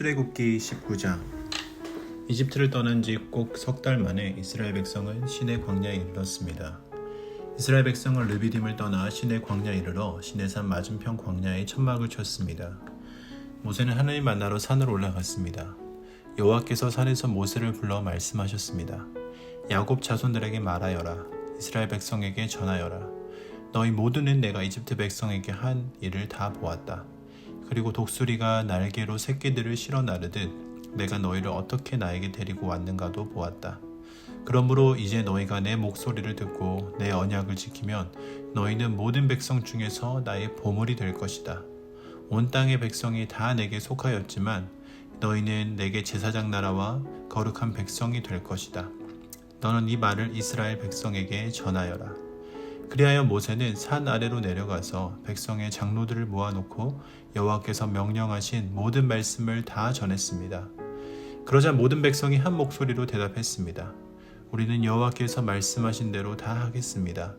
출애굽기 19장. 이집트를 떠난 지 꼭 석 달 만에 이스라엘 백성은 시내 광야에 이르렀습니다. 이스라엘 백성은 르비딤을 떠나 시내 광야에 이르러 시내산 맞은편 광야에 천막을 쳤습니다. 모세는 하나님 만나러 산으로 올라갔습니다. 여호와께서 산에서 모세를 불러 말씀하셨습니다. 야곱 자손들에게 말하여라. 이스라엘 백성에게 전하여라. 너희 모두는 내가 이집트 백성에게 한 일을 다 보았다. 그리고 독수리가 날개로 새끼들을 실어 나르듯 내가 너희를 어떻게 나에게 데리고 왔는가도 보았다. 그러므로 이제 너희가 내 목소리를 듣고 내 언약을 지키면 너희는 모든 백성 중에서 나의 보물이 될 것이다. 온 땅의 백성이 다 내게 속하였지만 너희는 내게 제사장 나라와 거룩한 백성이 될 것이다. 너는 이 말을 이스라엘 백성에게 전하여라. 그리하여 모세는 산 아래로 내려가서 백성의 장로들을 모아놓고 여호와께서 명령하신 모든 말씀을 다 전했습니다. 그러자 모든 백성이 한 목소리로 대답했습니다. 우리는 여호와께서 말씀하신 대로 다 하겠습니다.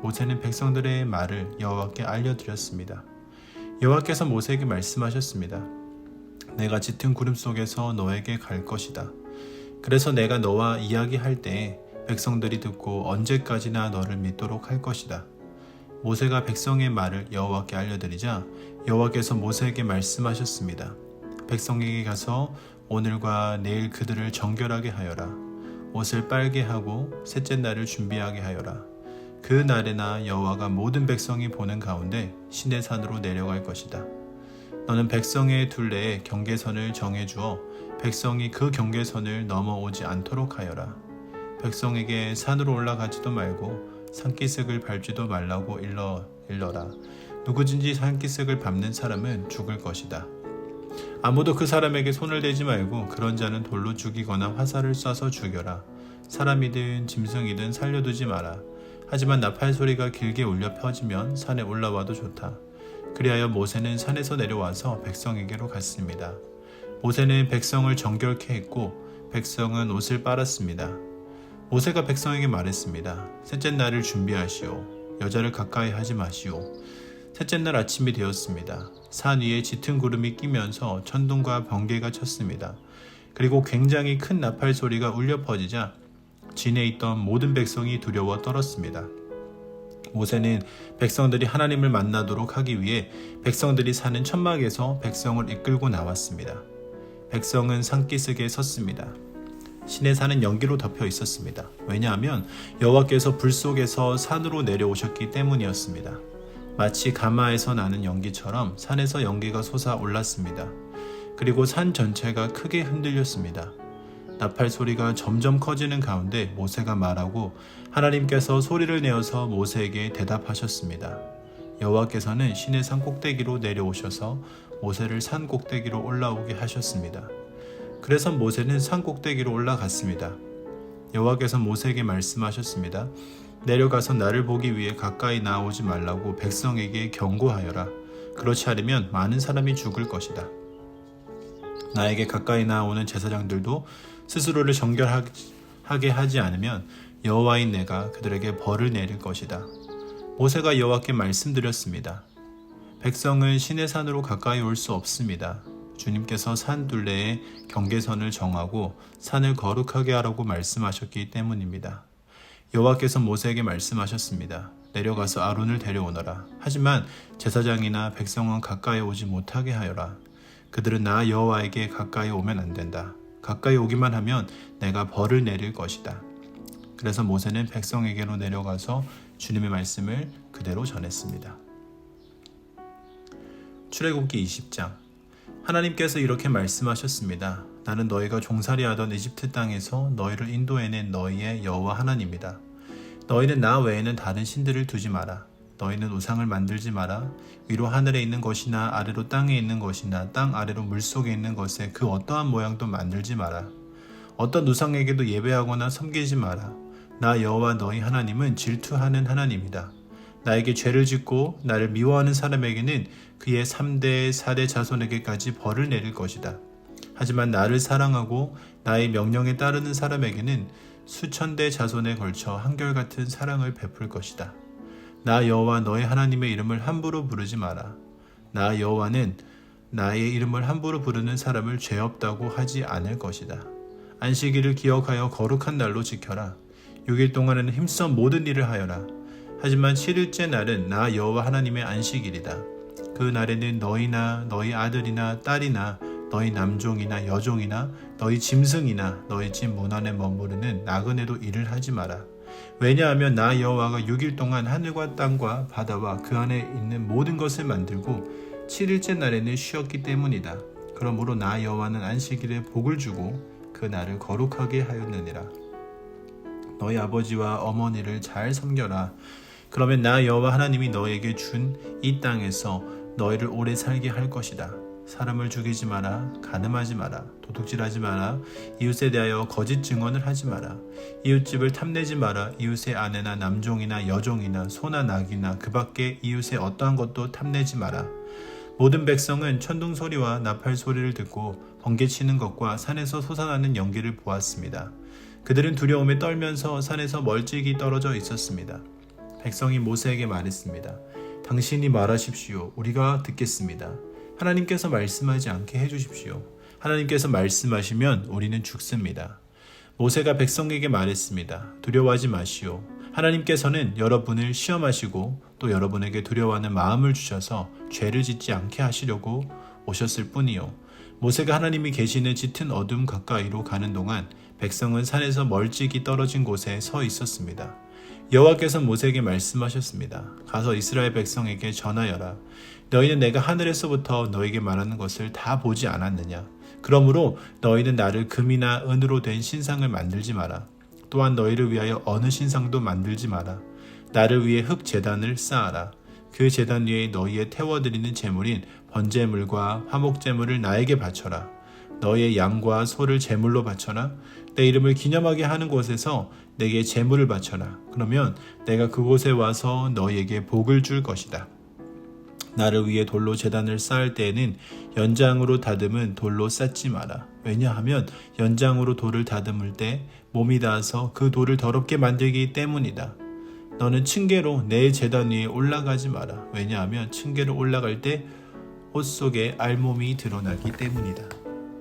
모세는 백성들의 말을 여호와께 알려드렸습니다. 여호와께서 모세에게 말씀하셨습니다. 내가 짙은 구름 속에서 너에게 갈 것이다. 그래서 내가 너와 이야기할 때에 백성들이 듣고 언제까지나 너를 믿도록 할 것이다. 모세가 백성의 말을 여호와께 알려드리자 여호와께서 모세에게 말씀하셨습니다. 백성에게 가서 오늘과 내일 그들을 정결하게 하여라. 옷을 빨게 하고 셋째 날을 준비하게 하여라. 그 날에나 여호와가 모든 백성이 보는 가운데 시내산으로 내려갈 것이다. 너는 백성의 둘레에 경계선을 정해주어 백성이 그 경계선을 넘어오지 않도록 하여라. 백성에게 산으로 올라가지도 말고 산기슭을 밟지도 말라고 일러라. 누구든지 산기슭을 밟는 사람은 죽을 것이다. 아무도 그 사람에게 손을 대지 말고 그런 자는 돌로 죽이거나 화살을 쏴서 죽여라. 사람이든 짐승이든 살려두지 마라. 하지만 나팔 소리가 길게 울려 퍼지면 산에 올라와도 좋다. 그리하여 모세는 산에서 내려와서 백성에게로 갔습니다. 모세는 백성을 정결케 했고 백성은 옷을 빨았습니다. 모세가 백성에게 말했습니다. 셋째 날을 준비하시오. 여자를 가까이 하지 마시오. 셋째 날 아침이 되었습니다. 산 위에 짙은 구름이 끼면서 천둥과 번개가 쳤습니다. 그리고 굉장히 큰 나팔 소리가 울려 퍼지자 진에 있던 모든 백성이 두려워 떨었습니다. 모세는 백성들이 하나님을 만나도록 하기 위해 백성들이 사는 천막에서 백성을 이끌고 나왔습니다. 백성은 산기슭에 섰습니다. 시내산은 연기로 덮여 있었습니다. 왜냐하면 여호와께서 불 속에서 산으로 내려오셨기 때문이었습니다. 마치 가마에서 나는 연기처럼 산에서 연기가 솟아올랐습니다. 그리고 산 전체가 크게 흔들렸습니다. 나팔 소리가 점점 커지는 가운데 모세가 말하고 하나님께서 소리를 내어서 모세에게 대답하셨습니다. 여호와께서는 시내산 꼭대기로 내려오셔서 모세를 산 꼭대기로 올라오게 하셨습니다. 그래서 모세는 산 꼭대기로 올라갔습니다. 여호와께서 모세에게 말씀하셨습니다. 내려가서 나를 보기 위해 가까이 나오지 말라고 백성에게 경고하여라. 그렇지 않으면 많은 사람이 죽을 것이다. 나에게 가까이 나오는 제사장들도 스스로를 정결하게 하지 않으면 여호와인 내가 그들에게 벌을 내릴 것이다. 모세가 여호와께 말씀드렸습니다. 백성은 시내산으로 가까이 올 수 없습니다. 주님께서 산 둘레에 경계선을 정하고 산을 거룩하게 하라고 말씀하셨기 때문입니다. 여호와께서 모세에게 말씀하셨습니다. 내려가서 아론을 데려오너라. 하지만 제사장이나 백성은 가까이 오지 못하게 하여라. 그들은 나 여호와에게 가까이 오면 안 된다. 가까이 오기만 하면 내가 벌을 내릴 것이다. 그래서 모세는 백성에게로 내려가서 주님의 말씀을 그대로 전했습니다. 출애굽기 20장. 하나님께서 이렇게 말씀하셨습니다. 나는 너희가 종살이하던 이집트 땅에서 너희를 인도해낸 너희의 여호와 하나님이다. 너희는 나 외에는 다른 신들을 두지 마라. 너희는 우상을 만들지 마라. 위로 하늘에 있는 것이나 아래로 땅에 있는 것이나 땅 아래로 물속에 있는 것에 그 어떠한 모양도 만들지 마라. 어떤 우상에게도 예배하거나 섬기지 마라. 나 여호와 너희 하나님은 질투하는 하나님이다. 나에게 죄를 짓고 나를 미워하는 사람에게는 그의 3대 4대 자손에게까지 벌을 내릴 것이다. 하지만 나를 사랑하고 나의 명령에 따르는 사람에게는 수천 대 자손에 걸쳐 한결같은 사랑을 베풀 것이다. 나 여호와 너희 하나님의 이름을 함부로 부르지 마라. 나 여호와는 나의 이름을 함부로 부르는 사람을 죄 없다고 하지 않을 것이다. 안식일을 기억하여 거룩한 날로 지켜라. 6일 동안에는 힘써 모든 일을 하여라. 하지만 7일째 날은 나 여호와 하나님의 안식일이다. 그 날에는 너희나 너희 아들이나 딸이나 너희 남종이나 여종이나 너희 짐승이나 너희 집 문 안에 머무르는 나그네도 일을 하지 마라. 왜냐하면 나 여호와가 6일 동안 하늘과 땅과 바다와 그 안에 있는 모든 것을 만들고 7일째 날에는 쉬었기 때문이다. 그러므로 나 여호와는 안식일에 복을 주고 그 날을 거룩하게 하였느니라. 너희 아버지와 어머니를 잘 섬겨라. 그러면 나 여호와 하나님이 너에게 준 이 땅에서 너희를 오래 살게 할 것이다. 사람을 죽이지 마라. 간음하지 마라. 도둑질하지 마라. 이웃에 대하여 거짓 증언을 하지 마라. 이웃집을 탐내지 마라. 이웃의 아내나 남종이나 여종이나 소나 낙이나 그 밖에 이웃의 어떠한 것도 탐내지 마라. 모든 백성은 천둥 소리와 나팔 소리를 듣고 번개치는 것과 산에서 솟아나는 연기를 보았습니다. 그들은 두려움에 떨면서 산에서 멀찍이 떨어져 있었습니다. 백성이 모세에게 말했습니다. 당신이 말하십시오. 우리가 듣겠습니다. 하나님께서 말씀하지 않게 해주십시오. 하나님께서 말씀하시면 우리는 죽습니다. 모세가 백성에게 말했습니다. 두려워하지 마시오. 하나님께서는 여러분을 시험하시고 또 여러분에게 두려워하는 마음을 주셔서 죄를 짓지 않게 하시려고 오셨을 뿐이요. 모세가 하나님이 계시는 짙은 어둠 가까이로 가는 동안 백성은 산에서 멀찍이 떨어진 곳에 서 있었습니다. 여호와께서 모세에게 말씀하셨습니다. 가서 이스라엘 백성에게 전하여라. 너희는 내가 하늘에서부터 너희에게 말하는 것을 다 보지 않았느냐? 그러므로 너희는 나를 금이나 은으로 된 신상을 만들지 마라. 또한 너희를 위하여 어느 신상도 만들지 마라. 나를 위해 흙 제단을 쌓아라. 그 제단 위에 너희의 태워드리는 제물인 번제물과 화목제물을 나에게 바쳐라. 너희의 양과 소를 제물로 바쳐라. 내 이름을 기념하게 하는 곳에서 내게 제물을 바쳐라. 그러면 내가 그곳에 와서 너희에게 복을 줄 것이다. 나를 위해 돌로 제단을 쌓을 때에는 연장으로 다듬은 돌로 쌓지 마라. 왜냐하면 연장으로 돌을 다듬을 때 몸이 닿아서 그 돌을 더럽게 만들기 때문이다. 너는 층계로 내 제단 위에 올라가지 마라. 왜냐하면 층계로 올라갈 때 옷 속에 알몸이 드러나기 때문이다.